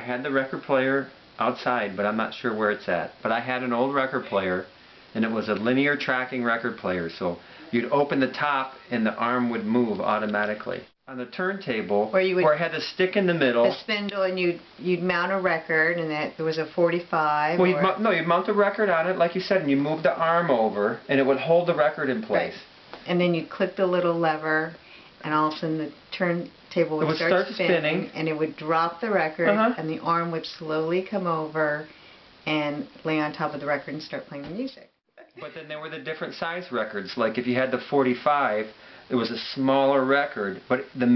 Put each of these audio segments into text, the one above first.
had the record player outside, but I'm not sure where it's at. But I had an old record player, and it was a linear tracking record player. So you'd open the top, and the arm would move automatically. On the turntable, where it had the stick in the middle, the spindle, and you'd mount a record, and there was a 45. Well, you'd mount the record on it, like you said, and you move the arm over, and it would hold the record in place. Right. And then you'd click the little lever, and all of a sudden the turntable would start spinning, and it would drop the record, and the arm would slowly come over and lay on top of the record and start playing the music. But then there were the different size records. Like if you had the 45, it was a smaller record, but the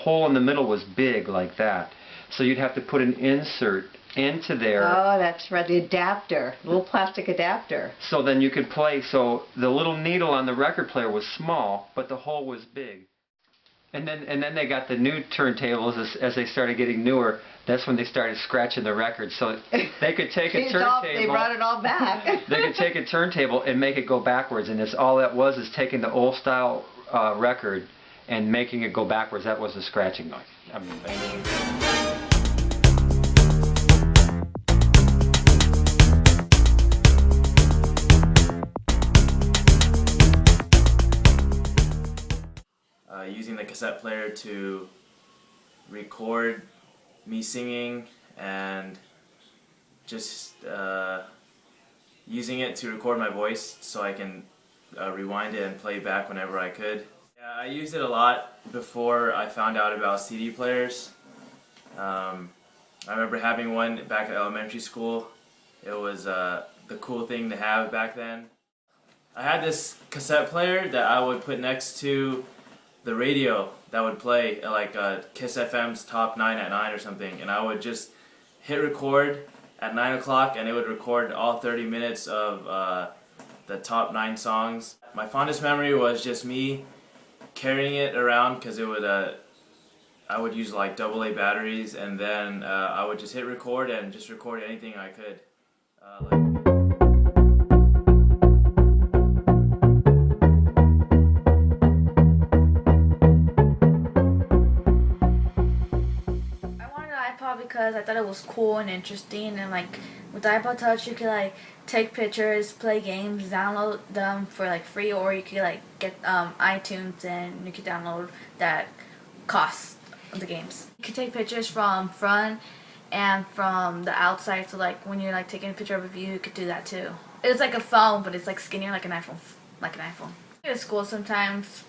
hole in the middle was big like that. So you'd have to put an insert into there. Oh, that's right, the adapter, little plastic adapter. So then you could play, so the little needle on the record player was small, but the hole was big. And then they got the new turntables as they started getting newer. That's when they started scratching the records. So they could take a turntable. They brought it all back. They could take a turntable and make it go backwards, and it's all that was is taking the old style record and making it go backwards. That was the scratching noise. I mean, using the cassette player to record me singing, and just using it to record my voice so I can rewind it and play back whenever I could. Yeah, I used it a lot before I found out about CD players. I remember having one back at elementary school. It was the cool thing to have back then. I had this cassette player that I would put next to the radio that would play like Kiss FM's Top 9 at 9 or something, and I would just hit record at 9 o'clock and it would record all 30 minutes of the top 9 songs. My fondest memory was just me carrying it around, because it would I would use like AA batteries, and then I would just hit record and just record anything I could. Because I thought it was cool and interesting, and like with the iPod Touch you could like take pictures, play games, download them for like free, or you could like get iTunes and you could download that cost of the games. You could take pictures from front and from the outside, so like when you're like taking a picture of a view you could do that too. It's like a phone, but it's like skinnier, like an iPhone. I go to school sometimes,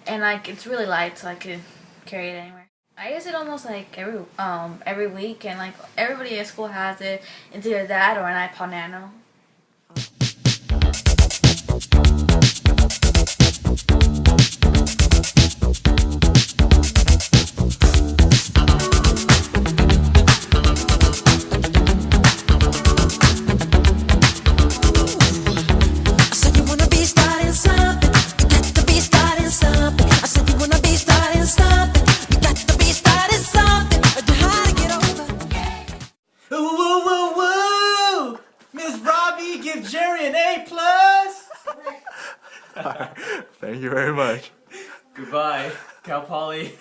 and like it's really light, so I could carry it anywhere. I use it almost like every week, and like everybody at school has it. It's either that or an iPod Nano. Give Jerry an A+. Thank you very much. Goodbye, Cal Poly.